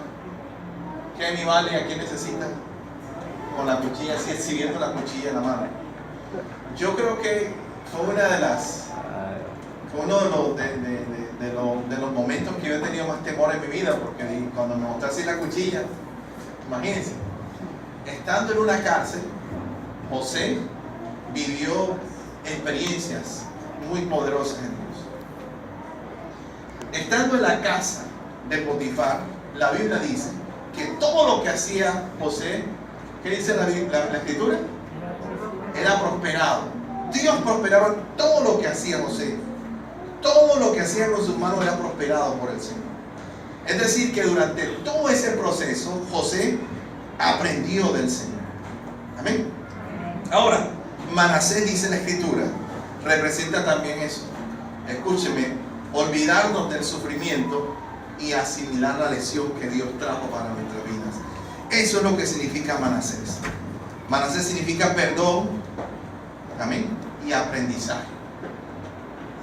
[SPEAKER 2] ¿Qué mi vale? ¿A quién necesita? Con la cuchilla, así exhibiendo la cuchilla en la mano. Yo creo que fue uno de los momentos que yo he tenido más temor en mi vida, porque cuando me mostró así la cuchilla, imagínense, estando en una cárcel, José vivió experiencias muy poderosas en Dios. Estando en la casa de Potifar, la Biblia dice que todo lo que hacía José, ¿qué dice la Escritura? Era prosperado. Dios prosperaba todo lo que hacía José. Todo lo que hacía con sus manos era prosperado por el Señor. Es decir, que durante todo ese proceso, José aprendió del Señor. Amén. Ahora, Manasés, dice la Escritura, representa también eso. Escúcheme, olvidarnos del sufrimiento y asimilar la lección que Dios trajo para nuestras vidas. Eso es lo que significa Manasés. Manasés significa perdón, amén, y aprendizaje.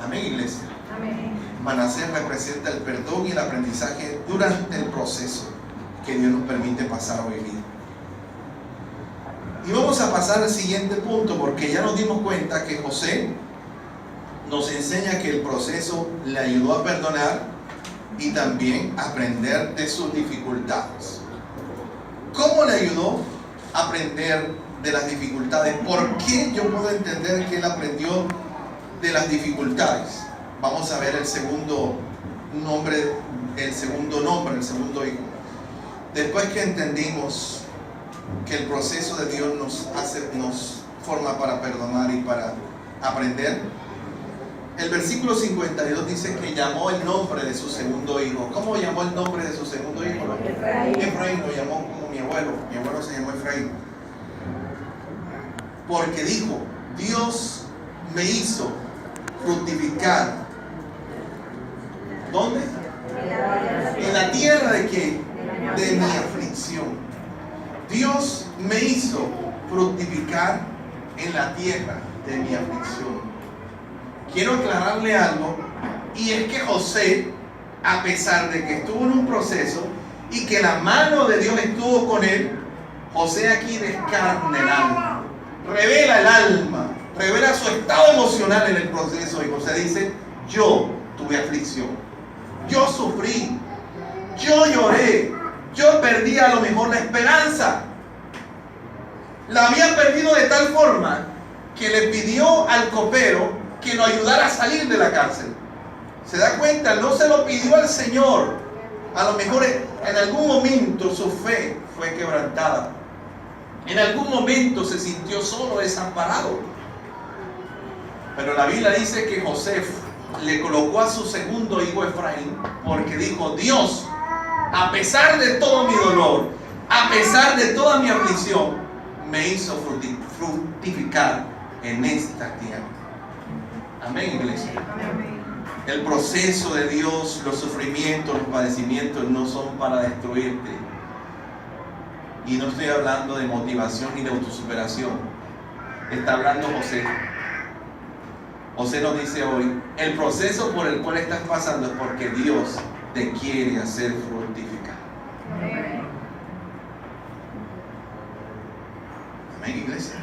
[SPEAKER 2] Amén, iglesia.
[SPEAKER 3] Amén.
[SPEAKER 2] Manasés representa el perdón y el aprendizaje durante el proceso que Dios nos permite pasar hoy día. Y vamos a pasar al siguiente punto, porque ya nos dimos cuenta que José nos enseña que el proceso le ayudó a perdonar y también a aprender de sus dificultades. ¿Cómo le ayudó a aprender de las dificultades? ¿Por qué yo puedo entender que él aprendió de las dificultades? Vamos a ver el segundo nombre, el segundo hijo. Después que entendimos que el proceso de Dios nos forma para perdonar y para aprender, el versículo 52 dice que llamó el nombre de su segundo hijo. ¿Cómo llamó el nombre de su segundo hijo? Efraín. Lo llamó como mi abuelo. Mi abuelo se llamó Efraín. Porque dijo: Dios me hizo fructificar. ¿Dónde? En la tierra de qué? De mi aflicción. Dios me hizo fructificar en la tierra de mi aflicción. Quiero aclararle algo, y es que José, a pesar de que estuvo en un proceso y que la mano de Dios estuvo con él, José aquí descarna el alma, revela el alma, revela su estado emocional en el proceso, y José dice: yo tuve aflicción, yo sufrí, yo lloré, yo perdí a lo mejor la esperanza. La había perdido de tal forma que le pidió al copero que lo ayudara a salir de la cárcel. ¿Se da cuenta? No se lo pidió al Señor. A lo mejor en algún momento su fe fue quebrantada. En algún momento se sintió solo, desamparado. Pero la Biblia dice que José le colocó a su segundo hijo Efraín porque dijo: Dios, a pesar de todo mi dolor, a pesar de toda mi aflicción, me hizo fructificar en esta tierra. Amén, iglesia. El proceso de Dios, los sufrimientos, los padecimientos no son para destruirte. Y no estoy hablando de motivación ni de autosuperación. Está hablando José. José nos dice hoy: el proceso por el cual estás pasando es porque Dios te quiere hacer fructificar. Amén, iglesia.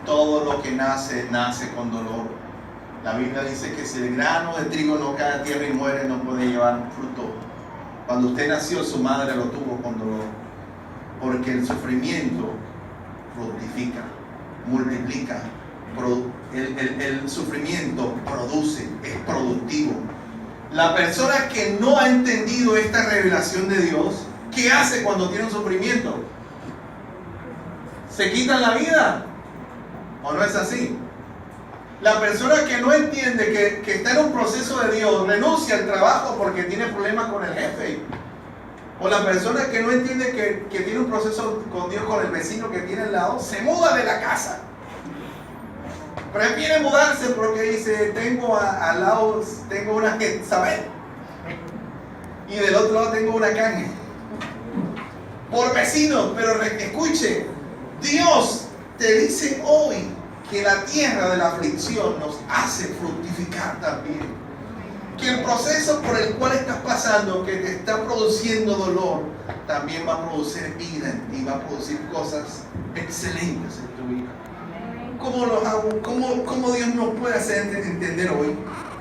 [SPEAKER 2] Todo lo que nace con dolor. La Biblia dice que si el grano de trigo no cae a tierra y muere, no puede llevar fruto. Cuando usted nació, su madre lo tuvo con dolor, porque el sufrimiento fructifica, multiplica. El sufrimiento produce, es productivo. La persona que no ha entendido esta revelación de Dios, ¿qué hace cuando tiene un sufrimiento? ¿Se quitan la vida? ¿O no es así? La persona que no entiende que está en un proceso de Dios, renuncia al trabajo porque tiene problemas con el jefe. O la persona que no entiende que tiene un proceso con Dios, con el vecino que tiene al lado, se muda de la casa. Prefiere mudarse porque dice: tengo al lado, tengo una Jezabel, y del otro lado tengo una caña. Por vecino. Pero escuche, Dios te dice hoy que la tierra de la aflicción nos hace fructificar también. Que el proceso por el cual estás pasando, que te está produciendo dolor, también va a producir vida en ti, va a producir cosas excelentes en tu vida. ¿Cómo lo hago? ¿Cómo Dios nos puede hacer entender hoy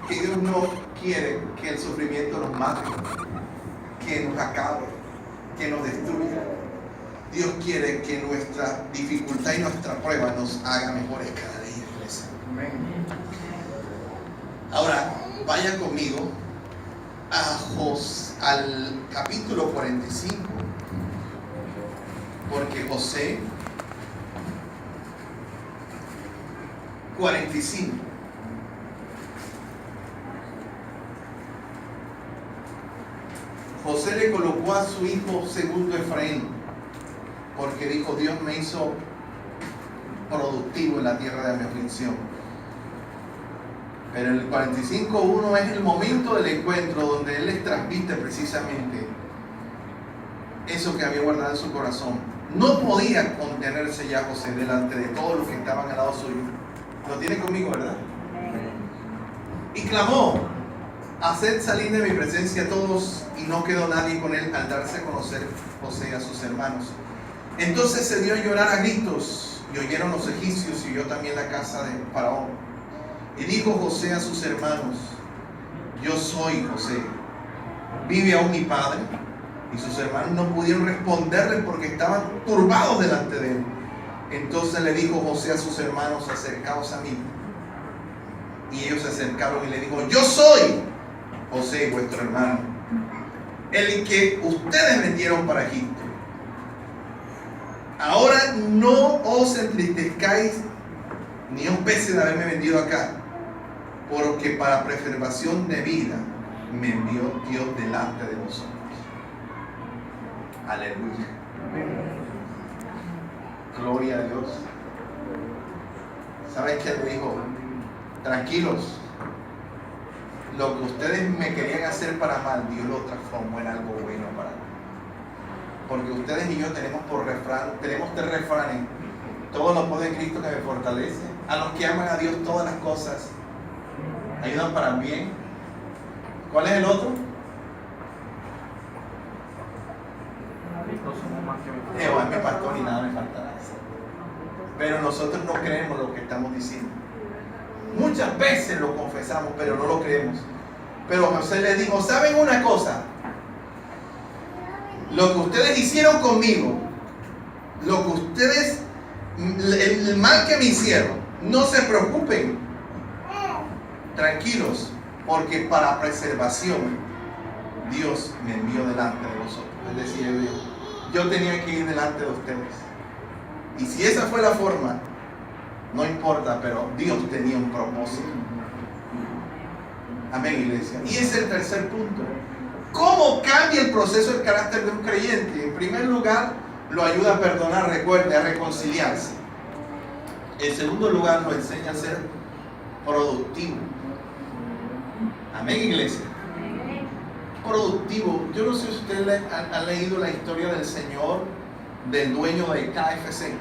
[SPEAKER 2] que Dios no quiere que el sufrimiento nos mate, que nos acabe, que nos destruya? Dios quiere que nuestra dificultad y nuestra prueba nos haga mejores cada día, iglesia. Ahora, vaya conmigo al capítulo 45, porque José 45. José le colocó a su hijo segundo Efraín, porque dijo: Dios me hizo productivo en la tierra de mi aflicción. Pero el 45:1 es el momento del encuentro donde Él les transmite precisamente eso que había guardado en su corazón. No podía contenerse ya José delante de todos los que estaban al lado suyo. Lo tiene conmigo, ¿verdad? Y clamó: haced salir de mi presencia a todos. Y no quedó nadie con él al darse a conocer José a sus hermanos. Entonces se dio a llorar a gritos, y oyeron los egipcios, y oyó también la casa de Faraón. Y dijo José a sus hermanos: yo soy José, ¿vive aún mi padre? Y sus hermanos no pudieron responderle porque estaban turbados delante de él. Entonces le dijo José a sus hermanos: acercaos a mí. Y ellos se acercaron y le dijo: yo soy José, vuestro hermano, el que ustedes vendieron para Egipto. Ahora no os entristezcáis ni os pese de haberme vendido acá, porque para preservación de vida me envió Dios delante de vosotros. Aleluya. Gloria a Dios. ¿Sabes qué le dijo? Tranquilos, lo que ustedes me querían hacer para mal, Dios lo transformó en algo bueno para mí. Porque ustedes y yo tenemos tres refranes: todo lo puede en Cristo que me fortalece. A los que aman a Dios todas las cosas ayudan para el bien. ¿Cuál es el otro? Jehová es mi pastor y nada me faltará. Pero nosotros no creemos lo que estamos diciendo. Muchas veces lo confesamos, pero no lo creemos. Pero José le dijo: ¿saben una cosa? Lo que ustedes hicieron conmigo, lo que ustedes, el mal que me hicieron, no se preocupen, tranquilos, porque para preservación Dios me envió delante de vosotros. Es decir, yo tenía que ir delante de ustedes. Y si esa fue la forma, no importa, pero Dios tenía un propósito. Amén, iglesia. Y ese es el tercer punto. ¿Cómo cambia el proceso del carácter de un creyente? En primer lugar, lo ayuda a perdonar, recuerde, a reconciliarse. En segundo lugar, lo enseña a ser productivo. Amén, iglesia. Productivo. Yo no sé si usted ha leído la historia del señor, del dueño de KFC.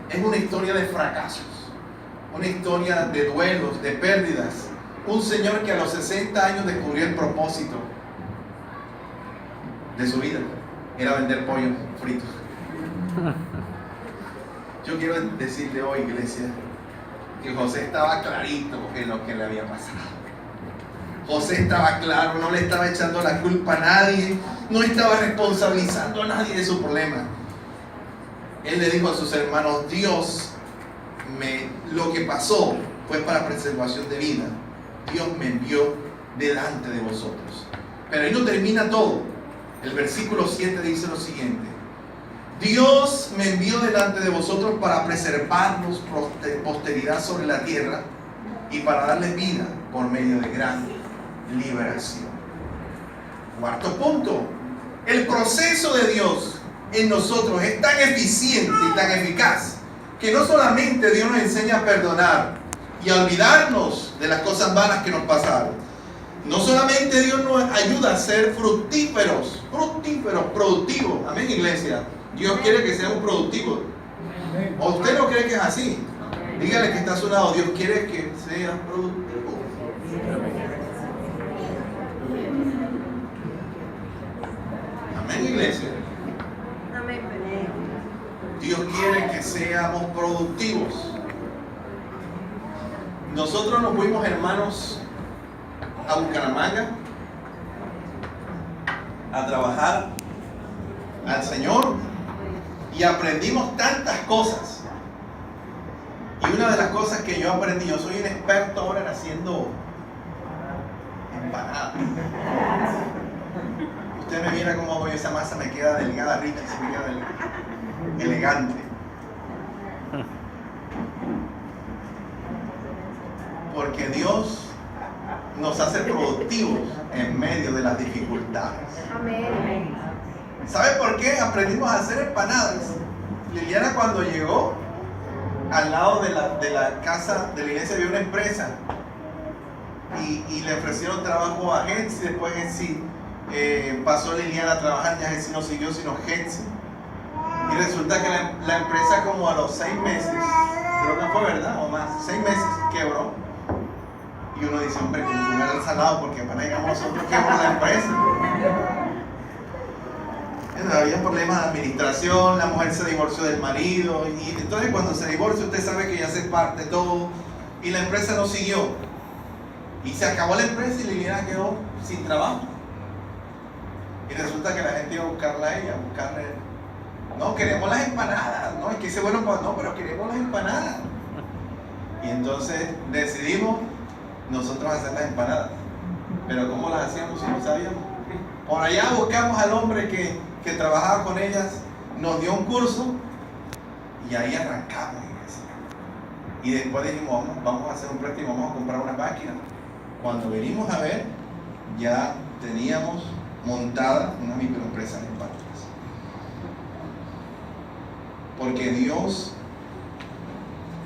[SPEAKER 2] Es una historia de fracasos, una historia de duelos, de pérdidas. Un señor que a los 60 años descubrió el propósito de su vida: era vender pollo frito. Yo quiero decirle hoy, iglesia, que José estaba clarito en lo que le había pasado. José estaba claro, no le estaba echando la culpa a nadie, no estaba responsabilizando a nadie de su problema. Él le dijo a sus hermanos: Dios, lo que pasó fue para preservación de vida. Dios me envió delante de vosotros. Pero ahí no termina todo. El versículo 7 dice lo siguiente: Dios me envió delante de vosotros para preservarlos posteridad sobre la tierra y para darles vida por medio de gran liberación. Cuarto punto: el proceso de Dios en nosotros es tan eficiente y tan eficaz que no solamente Dios nos enseña a perdonar y a olvidarnos de las cosas malas que nos pasaron. No solamente Dios nos ayuda a ser fructíferos, productivos. Amén, iglesia. Dios quiere que seamos productivos. ¿O usted no cree que es así? Dígale que está a su lado: Dios quiere que seas productivo. Amén, iglesia. Dios quiere que seamos productivos. Nosotros nos fuimos, hermanos, a Bucaramanga a trabajar al Señor y aprendimos tantas cosas. Y una de las cosas que yo aprendí, yo soy un experto ahora en haciendo empanadas. Usted me mira cómo voy, esa masa me queda delgada, rica, se me queda elegante. Porque Dios nos hace productivos en medio de las dificultades. Amén. ¿Sabe por qué aprendimos a hacer empanadas? Liliana, cuando llegó, al lado de la casa de la iglesia había una empresa y le ofrecieron trabajo a Hetzi. Después Hetzi pasó Liliana a trabajar, ya Hetzi no siguió sino Hetzi, y resulta que la empresa como a los 6 meses, creo que fue verdad o más, 6 meses quebró. Y uno dice, hombre, con un al salado, porque para llegamos nosotros quebró la empresa. Había problemas de administración, la mujer se divorció del marido, y entonces cuando se divorcia usted sabe que ya se parte todo, y la empresa no siguió, y se acabó la empresa y Liliana quedó sin trabajo. Y resulta que la gente iba a buscarla a ella, a buscarle, no, queremos las empanadas, no, es que ese bueno, no, pero queremos las empanadas. Y entonces decidimos nosotros hacer las empanadas, pero ¿cómo las hacíamos si no sabíamos? Por allá buscamos al hombre que trabajaba con ellas, nos dio un curso y ahí arrancamos. Y después dijimos, vamos a hacer un préstamo, vamos a comprar una máquina. Cuando venimos a ver, ya teníamos montada una microempresa en empanadas. Porque Dios,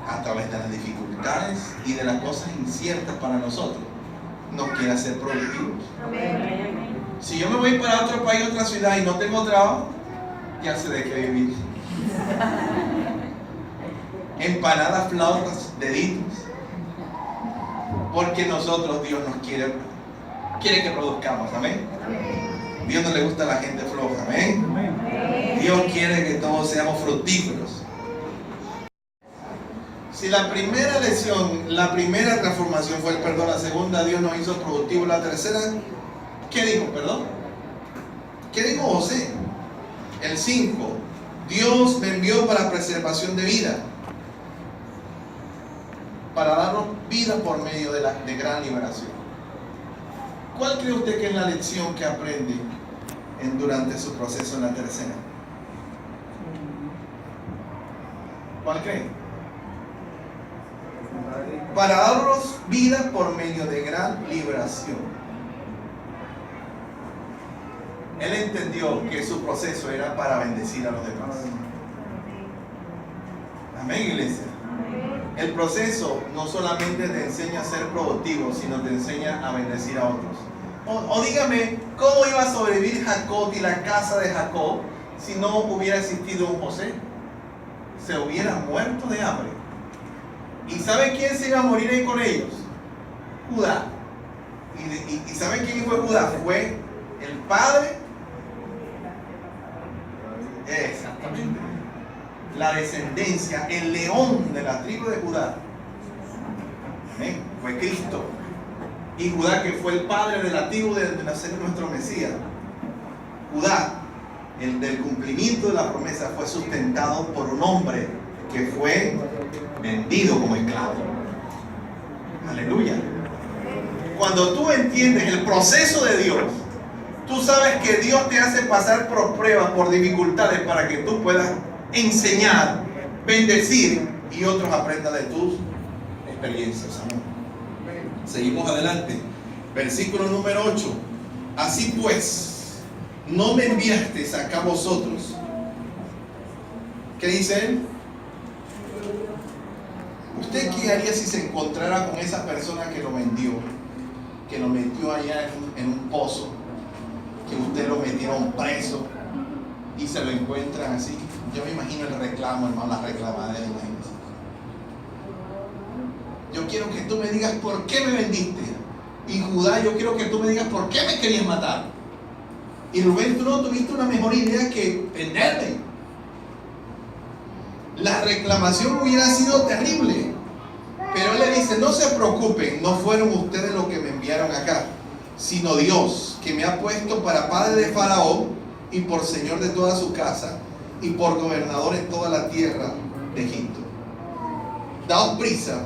[SPEAKER 2] a través de las dificultades y de las cosas inciertas para nosotros, nos quiere hacer productivos. Amén. Si yo me voy para otro país, otra ciudad y no tengo trabajo, ya sé de qué vivir. Empanadas, flautas, deditos. Porque nosotros, Dios nos quiere que produzcamos. Amén. Dios no le gusta a la gente floja. Amén. Dios quiere que todos seamos fructíferos. Si la primera lección, la primera transformación fue el perdón, la segunda, Dios nos hizo productivos, la tercera, ¿qué dijo? Perdón. ¿Qué dijo José? El 5. Dios me envió para preservación de vida, para darnos vida por medio de gran liberación. ¿Cuál cree usted que es la lección que aprende durante su proceso en la tercera? ¿Cuál cree? Para darnos vida por medio de gran liberación. Él entendió que su proceso era para bendecir a los demás. Amén, iglesia. El proceso no solamente te enseña a ser productivo, sino te enseña a bendecir a otros. O dígame, ¿cómo iba a sobrevivir Jacob y la casa de Jacob si no hubiera existido un José? Se hubiera muerto de hambre. ¿Y sabe quién se iba a morir ahí con ellos? Judá. ¿Y saben quién fue Judá? Fue el padre. Exactamente. La descendencia, el león de la tribu de Judá. ¿Eh? Fue Cristo. Y Judá, que fue el padre de la tribu de nacer nuestro Mesías. Judá, el del cumplimiento de la promesa, fue sustentado por un hombre que fue vendido como esclavo. Aleluya. Cuando tú entiendes el proceso de Dios, tú sabes que Dios te hace pasar por pruebas, por dificultades, para que tú puedas enseñar, bendecir y otros aprendan de tus experiencias. Amén. Seguimos adelante. Versículo número 8. Así pues, no me enviasteis acá vosotros. ¿Qué dice él? ¿Usted qué haría si se encontrara con esa persona que lo vendió, que lo metió allá en un pozo, que usted lo metieron preso y se lo encuentran así? Yo me imagino el reclamo, hermano, la reclamadera, imagínense. Yo quiero que tú me digas por qué me vendiste. Y Judá, yo quiero que tú me digas por qué me querías matar. Y Rubén, tú no tuviste una mejor idea que venderme. La reclamación hubiera sido terrible. Pero él le dice, no se preocupen, no fueron ustedes los que me enviaron acá, sino Dios, que me ha puesto para padre de Faraón y por señor de toda su casa y por gobernador en toda la tierra de Egipto. Daos prisa,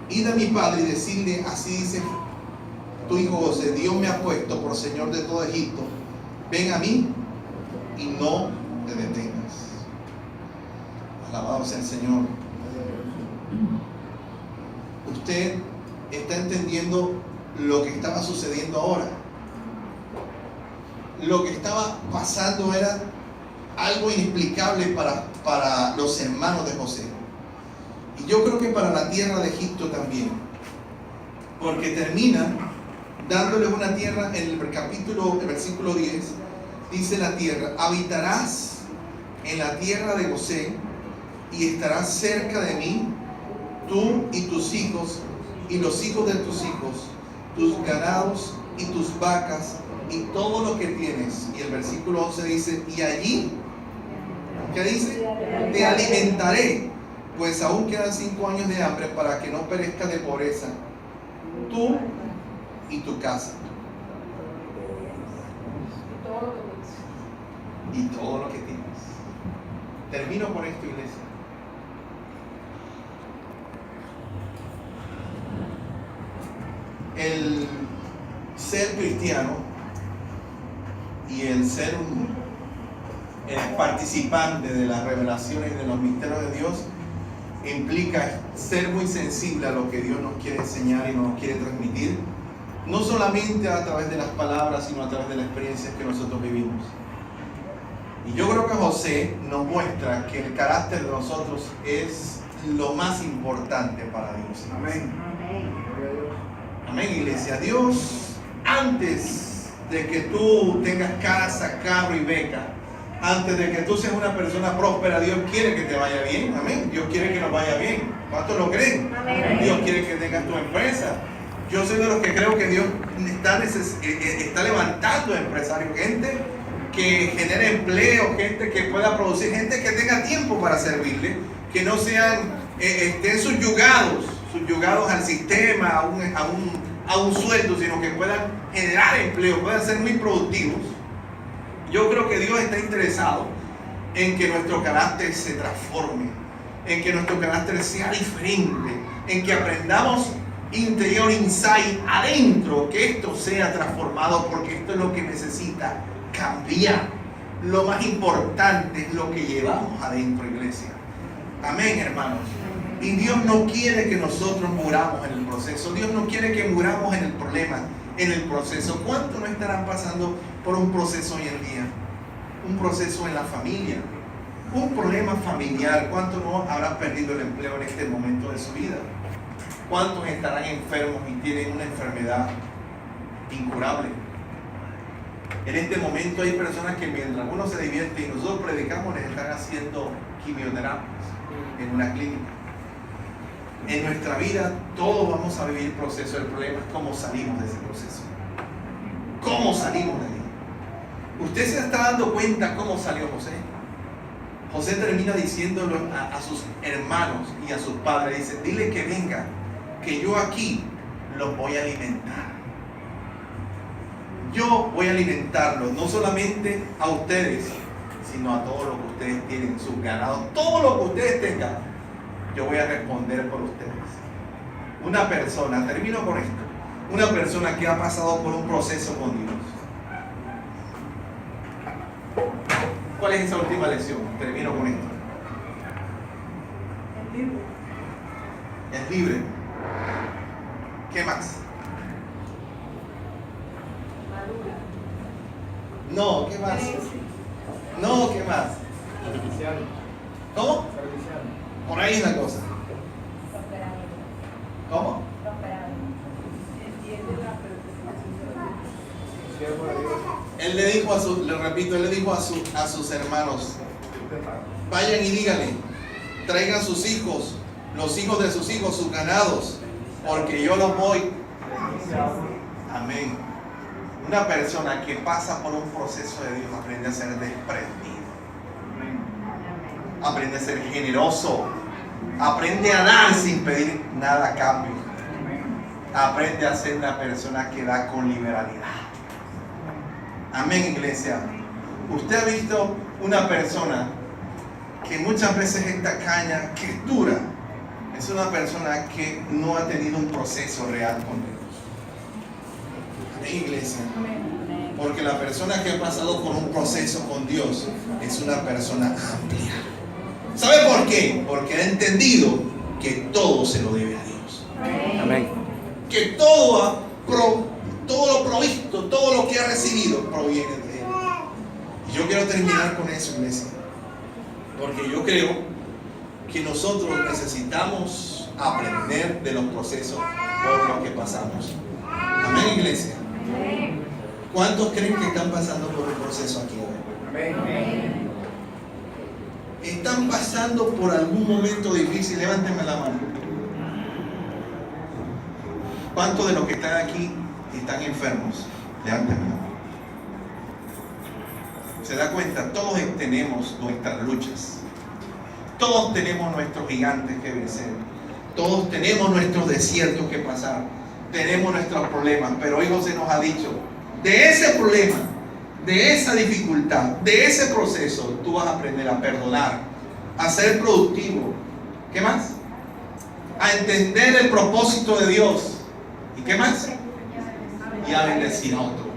[SPEAKER 2] id a mi padre y decirle, así dice tu hijo José, Dios me ha puesto por señor de todo Egipto, ven a mí y no te detengas. Alabado sea el Señor. Usted está entendiendo lo que estaba sucediendo ahora. Lo que estaba pasando era algo inexplicable para los hermanos de José.
[SPEAKER 1] Y yo creo que para la tierra de Egipto también. Porque termina dándole una tierra en el versículo 10. Dice la tierra: habitarás en la tierra de Gosén y estarás cerca de mí, tú y tus hijos y los hijos de tus hijos, tus ganados y tus vacas y todo lo que tienes. Y el versículo 11 dice: y allí, ¿qué dice? Te alimentaré, pues aún quedan 5 años de hambre para que no perezca de pobreza tú y tu casa. Y todo lo que tienes. Termino con esto, iglesia. El ser cristiano y el ser el participante de las revelaciones y de los misterios de Dios implica ser muy sensible a lo que Dios nos quiere enseñar y nos quiere transmitir, no solamente a través de las palabras, sino a través de las experiencias que nosotros vivimos. Y yo creo que José nos muestra que el carácter de nosotros es lo más importante para Dios. Amén. Amén, iglesia. Dios, antes de que tú tengas casa, carro y beca, antes de que tú seas una persona próspera, Dios quiere que te vaya bien. Amén. Dios quiere que nos vaya bien. ¿Cuántos lo creen? Amén. Dios quiere que tengas tu empresa. Yo soy de los que creo que Dios está levantando empresarios, gente que genere empleo, gente que pueda producir, gente que tenga tiempo para servirle, que no sean, estén subyugados al sistema, a un sueldo, sino que puedan generar empleo, puedan ser muy productivos. Yo creo que Dios está interesado en que nuestro carácter se transforme, en que nuestro carácter sea diferente, en que aprendamos interior, inside, adentro, que esto sea transformado, porque esto es lo que necesita cambiar. Lo más importante es lo que llevamos adentro, iglesia. Amén, hermanos. Y Dios no quiere que nosotros muramos en el proceso. Dios no quiere que muramos en el problema, en el proceso. ¿Cuántos no estarán pasando por un proceso hoy en día? Un proceso en la familia, un problema familiar. ¿Cuántos no habrán perdido el empleo en este momento de su vida? ¿Cuántos estarán enfermos y tienen una enfermedad incurable? En este momento hay personas que mientras uno se divierte y nosotros predicamos, les están haciendo quimioterapias en una clínica. En nuestra vida todos vamos a vivir proceso. El problema es cómo salimos de ese proceso. ¿Cómo salimos de ahí? ¿Usted se está dando cuenta cómo salió José? José termina diciéndolo a sus hermanos y a sus padres. Dice: dile que venga, que yo aquí los voy a alimentar. Yo voy a alimentarlos, no solamente a ustedes, sino a todo lo que ustedes tienen, sus ganados, todo lo que ustedes tengan. Yo voy a responder por ustedes. Una persona, termino con esto, una persona que ha pasado por un proceso con Dios. ¿Cuál es esa última lección? Termino con esto.
[SPEAKER 3] Es libre.
[SPEAKER 1] Es libre. ¿Qué más?
[SPEAKER 3] Madura.
[SPEAKER 1] No, ¿qué más? No, ¿qué más?
[SPEAKER 4] Servicial.
[SPEAKER 1] ¿Cómo?
[SPEAKER 4] Servicial.
[SPEAKER 1] Por ahí es la cosa.
[SPEAKER 3] Prosperado.
[SPEAKER 1] ¿Cómo?
[SPEAKER 3] Prosperado. Entiende la
[SPEAKER 4] Siervo de Dios.
[SPEAKER 1] Él le dijo él le dijo a sus hermanos: vayan y díganle, traigan sus hijos, los hijos de sus hijos, sus ganados, porque yo los voy. Amén. Una persona que pasa por un proceso de Dios aprende a ser desprendido, aprende a ser generoso, aprende a dar sin pedir nada a cambio, aprende a ser una persona que da con liberalidad. Amén, iglesia. Usted ha visto una persona que muchas veces es tacaña, que es dura. Es una persona que no ha tenido un proceso real con Dios. Amén, iglesia. Porque la persona que ha pasado por un proceso con Dios es una persona amplia. ¿Sabe por qué? Porque ha entendido que todo se lo debe a Dios.
[SPEAKER 4] Amén.
[SPEAKER 1] Que todo lo provisto, todo lo que ha recibido proviene de Él. Y yo quiero terminar con eso, iglesia, porque yo creo
[SPEAKER 2] que nosotros necesitamos aprender de los procesos por los que pasamos. Amén, iglesia. ¿Cuántos creen que están pasando por un proceso aquí hoy?
[SPEAKER 4] Amén.
[SPEAKER 2] ¿Están pasando por algún momento difícil? Levántenme la mano. ¿Cuántos de los que están aquí están enfermos? Levántenme la mano. ¿Se da cuenta? Todos tenemos nuestras luchas. Todos tenemos nuestros gigantes que vencer. Todos tenemos nuestros desiertos que pasar. Tenemos nuestros problemas. Pero hoy José nos ha dicho, de ese problema, de esa dificultad, de ese proceso, tú vas a aprender a perdonar, a ser productivo. ¿Qué más? A entender el propósito de Dios. ¿Y qué más? Y a bendecir a otro.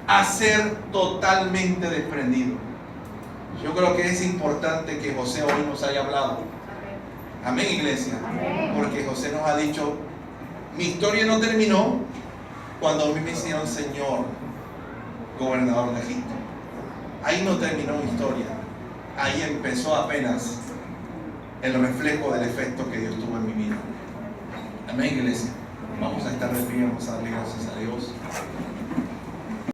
[SPEAKER 2] A ser totalmente desprendido. Yo creo que es importante que José hoy nos haya hablado. Amén, iglesia. Porque José nos ha dicho, mi historia no terminó cuando a mí me hicieron Señor, gobernador de Egipto. Ahí no terminó mi historia. Ahí empezó apenas el reflejo del efecto que Dios tuvo en mi vida. Amén, iglesia. Vamos a estar de pie, vamos a darle gracias a Dios.